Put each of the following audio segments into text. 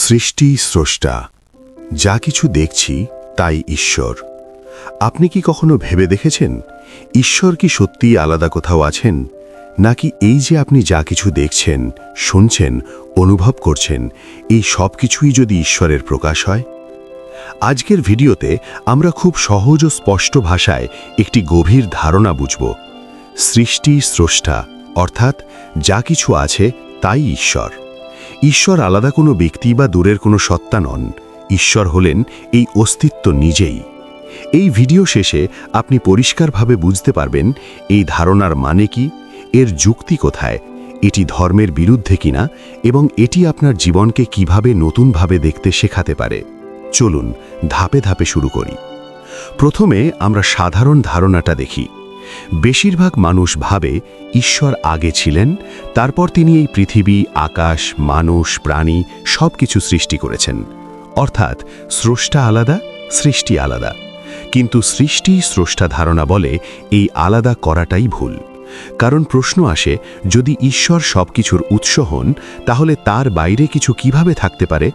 সৃষ্টি স্রষ্টা যা কিছু দেখছি তাই ঈশ্বর। আপনি কি কখনো ভেবে দেখেছেন ঈশ্বর কি সত্যিই আলাদা কোথাও আছেন, নাকি এই যে আপনি যা কিছু দেখছেন, শুনছেন, অনুভব করছেন, এই সব কিছুই যদি ঈশ্বরের প্রকাশ হয়? আজকের ভিডিওতে আমরা খুব সহজ ও স্পষ্ট ভাষায় একটি গভীর ধারণা বুঝব। সৃষ্টি স্রষ্টা অর্থাৎ যা কিছু আছে তাই ঈশ্বর। ঈশ্বর আলাদা কোনো ব্যক্তি বা দূরের কোনো সত্তা নন। ঈশ্বর হলেন এই অস্তিত্ব নিজেই। এই ভিডিও শেষে আপনি পরিষ্কারভাবে বুঝতে পারবেন এই ধারণার মানে কি, এর যুক্তি কোথায়, এটি ধর্মের বিরুদ্ধে কিনা, এবং এটি আপনার জীবনকে কিভাবে নতুনভাবে দেখতে শেখাতে পারে। চলুন ধাপে ধাপে শুরু করি। প্রথমে আমরা সাধারণ ধারণাটা দেখি। বেশিরভাগ মানুষ ভাবে ঈশ্বর আগে ছিলেন, তারপর তিনি এই পৃথিবী, আকাশ, মানুষ, প্রাণী সব কিছু সৃষ্টি করেছেন। অর্থাৎ স্রষ্টা আলাদা, সৃষ্টি আলাদা। কিন্তু সৃষ্টি স্রষ্টা ধারণা বলে এই আলাদা করাটাই ভুল। কারণ প্রশ্ন আসে, যদি ঈশ্বর সব কিছুর উৎস হন, তাহলে তার বাইরে কিছু কিভাবে থাকতে পারে?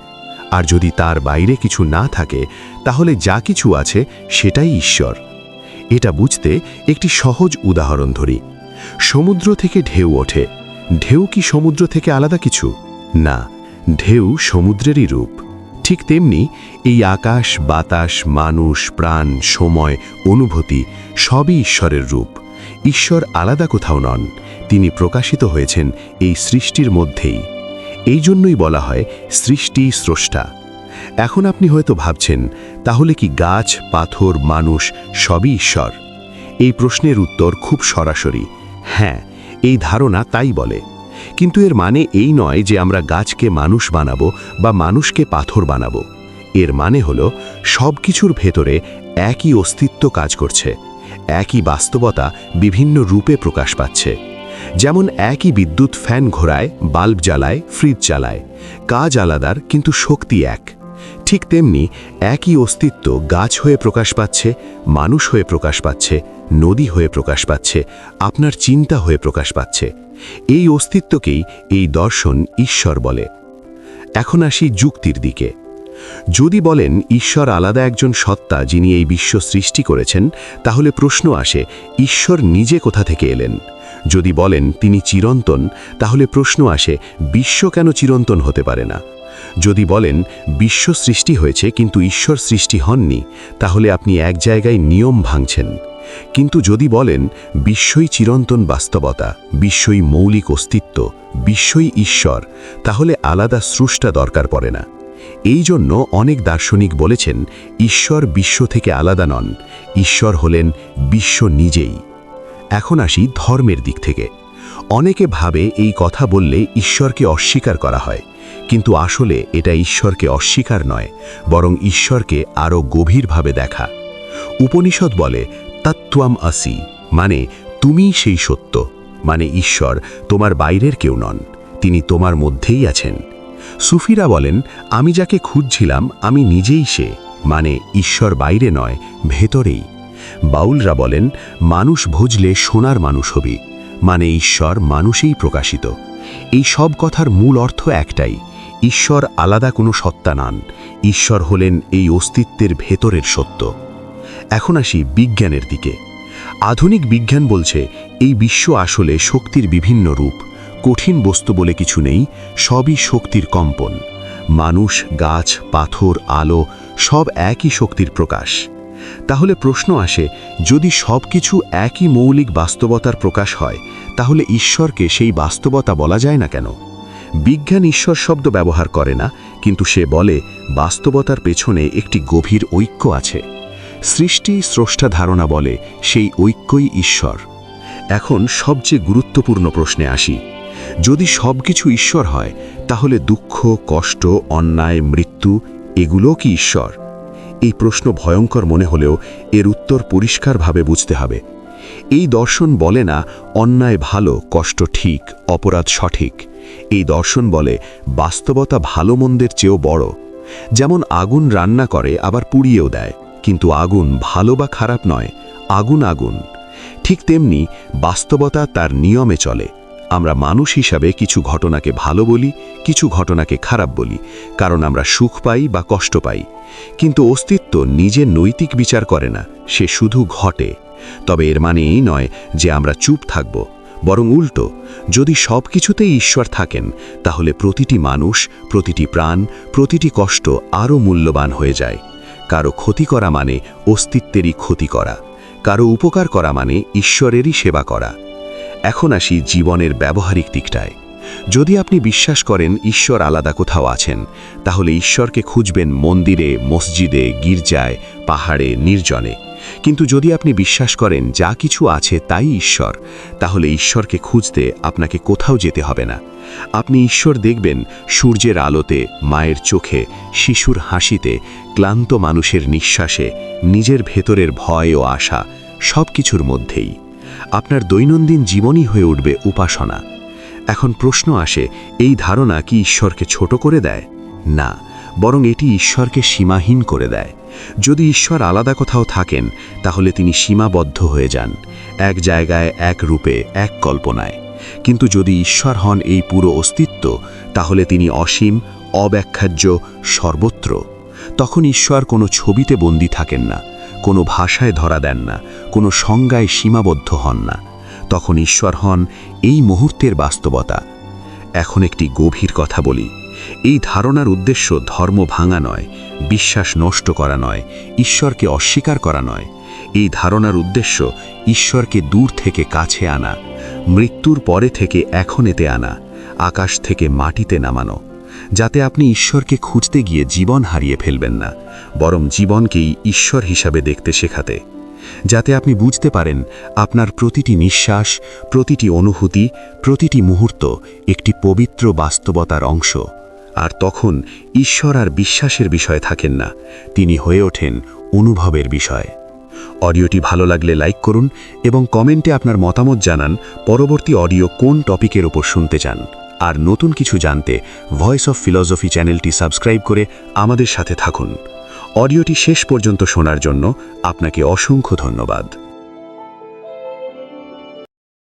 আর যদি তার বাইরে কিছু না থাকে, তাহলে যা কিছু আছে সেটাই ঈশ্বর। এটা বুঝতে একটি সহজ উদাহরণ ধরি। সমুদ্র থেকে ঢেউ ওঠে। ঢেউ কি সমুদ্র থেকে আলাদা কিছু? না, ঢেউ সমুদ্রেরই রূপ। ঠিক তেমনি এই আকাশ, বাতাস, মানুষ, প্রাণ, সময়, অনুভূতি সবই ঈশ্বরের রূপ। ঈশ্বর আলাদা কোথাও নন, তিনি প্রকাশিত হয়েছেন এই সৃষ্টির মধ্যেই। এই জন্যই বলা হয় সৃষ্টি স্রষ্টা। এখন আপনি হয়তো ভাবছেন, তাহলে কি গাছ, পাথর, মানুষ সবই ঈশ্বর? এই প্রশ্নের উত্তর খুব সরাসরি হ্যাঁ, এই ধারণা তাই বলে। কিন্তু এর মানে এই নয় যে আমরা গাছকে মানুষ বানাবো বা মানুষকে পাথর বানাবো। এর মানে হলো সব কিছুর ভেতরে একই অস্তিত্ব কাজ করছে, একই বাস্তবতা বিভিন্ন রূপে প্রকাশ পাচ্ছে। যেমন একই বিদ্যুৎ ফ্যান ঘোরায়, বাল্ব জ্বালায়, ফ্রিজ চালায়। কাজ আলাদার কিন্তু শক্তি এক। ঠিক তেমনি একই অস্তিত্ব গাছ হয়ে প্রকাশ পাচ্ছে, মানুষ হয়ে প্রকাশ পাচ্ছে, নদী হয়ে প্রকাশ পাচ্ছে, আপনার চিন্তা হয়ে প্রকাশ পাচ্ছে। এই অস্তিত্বকেই এই দর্শন ঈশ্বর বলে। এখন আসি যুক্তির দিকে। যদি বলেন ঈশ্বর আলাদা একজন সত্তা যিনি এই বিশ্ব সৃষ্টি করেছেন, তাহলে প্রশ্ন আসে, ঈশ্বর নিজে কোথা থেকে এলেন? যদি বলেন তিনি চিরন্তন, তাহলে প্রশ্ন আসে, বিশ্ব কেন চিরন্তন হতে পারে না? যদি বলেন বিশ্ব সৃষ্টি হয়েছে কিন্তু ঈশ্বর সৃষ্টি হননি, তাহলে আপনি এক জায়গায় নিয়ম ভাঙছেন। কিন্তু যদি বলেন বিশ্বই চিরন্তন বাস্তবতা, বিশ্বই মৌলিক অস্তিত্ব, বিশ্বই ঈশ্বর, তাহলে আলাদা স্রষ্টা দরকার পড়ে না। এই জন্য অনেক দার্শনিক বলেছেন ঈশ্বর বিশ্ব থেকে আলাদা নন, ঈশ্বর হলেন বিশ্ব নিজেই। এখন আসি ধর্মের দিক থেকে। অনেকে ভাবে এই কথা বললে ঈশ্বরকে অস্বীকার করা হয়, কিন্তু আসলে এটা ঈশ্বরকে অস্বীকার নয়, বরং ঈশ্বরকে আরও গভীরভাবে দেখা। উপনিষদ বলে তত্ত্বম আসি, মানে তুমি সেই সত্য, মানে ঈশ্বর তোমার বাইরের কেউ নন, তিনি তোমার মধ্যেই আছেন। সুফিরা বলেন আমি যাকে খুঁজছিলাম আমি নিজেই সে, মানে ঈশ্বর বাইরে নয়, ভেতরেই। বাউলরা বলেন মানুষ ভুজলে সোনার মানুষ হবি, মানে ঈশ্বর মানুষেই প্রকাশিত। এই সব কথার মূল অর্থ একটাই, ঈশ্বর আলাদা কোনো সত্তা নন, ঈশ্বর হলেন এই অস্তিত্বের ভেতরের সত্য। এখন আসি বিজ্ঞানের দিকে। আধুনিক বিজ্ঞান বলছে এই বিশ্ব আসলে শক্তির বিভিন্ন রূপ। কঠিন বস্তু বলে কিছু নেই, সবই শক্তির কম্পন। মানুষ, গাছ, পাথর, আলো সব একই শক্তির প্রকাশ। তাহলে প্রশ্ন আসে, যদি সব কিছু একই মৌলিক বাস্তবতার প্রকাশ হয়, তাহলে ঈশ্বরকে সেই বাস্তবতা বলা যায় না কেন? বিজ্ঞান ঈশ্বর শব্দ ব্যবহার করে না, কিন্তু সে বলে বাস্তবতার পেছনে একটি গভীর ঐক্য আছে। সৃষ্টি স্রষ্টা ধারণা বলে সেই ঐক্যই ঈশ্বর। এখন সবচেয়ে গুরুত্বপূর্ণ প্রশ্নে আসি। যদি সব কিছু ঈশ্বর হয়, তাহলে দুঃখ, কষ্ট, অন্যায়, মৃত্যু এগুলোও কি ঈশ্বর? এই প্রশ্ন ভয়ঙ্কর মনে হলেও এর উত্তর পরিষ্কারভাবে বুঝতে হবে। এই দর্শন বলে না অন্যায় ভালো, কষ্ট ঠিক, অপরাধ সঠিক। এই দর্শন বলে বাস্তবতা ভালো মন্দের চেয়েও বড়। যেমন আগুন রান্না করে আবার পুড়িয়েও দেয়, কিন্তু আগুন ভালো বা খারাপ নয়, আগুন আগুন। ঠিক তেমনি বাস্তবতা তার নিয়মে চলে। আমরা মানুষ হিসাবে কিছু ঘটনাকে ভালো বলি, কিছু ঘটনাকে খারাপ বলি, কারণ আমরা সুখ পাই বা কষ্ট পাই। কিন্তু অস্তিত্ব নিজে নৈতিক বিচার করে না, সে শুধু ঘটে। তবে এর মানে এই নয় যে আমরা চুপ থাকব, বরং উল্টো। যদি সব কিছুতেই ঈশ্বর থাকেন, তাহলে প্রতিটি মানুষ, প্রতিটি প্রাণ, প্রতিটি কষ্ট আরও মূল্যবান হয়ে যায়। কারো ক্ষতি করা মানে অস্তিত্বেরই ক্ষতি করা, কারো উপকার করা মানে ঈশ্বরেরই সেবা করা। এখন আসি জীবনের ব্যবহারিক দিকটায়। যদি আপনি বিশ্বাস করেন ঈশ্বর আলাদা কোথাও আছেন, তাহলে ঈশ্বরকে খুঁজবেন মন্দিরে, মসজিদে, গির্জায়, পাহাড়ে, নির্জনে। কিন্তু যদি আপনি বিশ্বাস করেন যা কিছু আছে তাই ঈশ্বর, তাহলে ঈশ্বরকে খুঁজতে আপনাকে কোথাও যেতে হবে না। আপনি ঈশ্বর দেখবেন সূর্যের আলোতে, মায়ের চোখে, শিশুর হাসিতে, ক্লান্ত মানুষের নিঃশ্বাসে, নিজের ভেতরের ভয় ও আশা, সব কিছুর মধ্যেই। আপনার দৈনন্দিন জীবনই হয়ে উঠবে উপাসনা। এখন প্রশ্ন আসে, এই ধারণা কি ঈশ্বরকে ছোট করে দেয়? না, বরং এটি ঈশ্বরকে সীমাহীন করে দেয়। যদি ঈশ্বর আলাদা কোথাও থাকেন, তাহলে তিনি সীমাবদ্ধ হয়ে যান, এক জায়গায়, এক রূপে, এক কল্পনায়। কিন্তু যদি ঈশ্বর হন এই পুরো অস্তিত্ব, তাহলে তিনি অসীম, অব্যাখ্যাজ্য, সর্বত্র। তখন ঈশ্বর কোনো ছবিতে বন্দী থাকেন না, কোনো ভাষায় ধরা দেন না, কোনো সংজ্ঞায় সীমাবদ্ধ হন না। তখন ঈশ্বর হন এই মুহূর্তের বাস্তবতা। এখন একটি গভীর কথা বলি। এই ধারণার উদ্দেশ্য ধর্ম ভাঙা নয়, বিশ্বাস নষ্ট করা নয়, ঈশ্বরকে অস্বীকার করা নয়। এই ধারণার উদ্দেশ্য ঈশ্বরকে দূর থেকে কাছে আনা, মৃত্যুর পরে থেকে এখনেতে আনা, আকাশ থেকে মাটিতে নামানো, যাতে আপনি ঈশ্বরকে খুঁজতে গিয়ে জীবন হারিয়ে ফেলবেন না, বরং জীবনকেই ঈশ্বর হিসাবে দেখতে শেখাতে। যাতে আপনি বুঝতে পারেন আপনার প্রতিটি নিঃশ্বাস, প্রতিটি অনুভূতি, প্রতিটি মুহূর্ত একটি পবিত্র বাস্তবতার অংশ। আর তখন ঈশ্বর আর বিশ্বাসের বিষয় থাকেন না, তিনি হয়ে ওঠেন অনুভবের বিষয়। অডিওটি ভালো লাগলে লাইক করুন এবং কমেন্টে আপনার মতামত জানান পরবর্তী অডিও কোন টপিকের ওপর শুনতে চান। আর নতুন কিছু জানতে ভয়েস অফ ফিলসফি চ্যানেলটি সাবস্ক্রাইব করে আমাদের সাথে থাকুন। অডিওটি শেষ পর্যন্ত শোনার জন্য আপনাকে অসংখ্য ধন্যবাদ।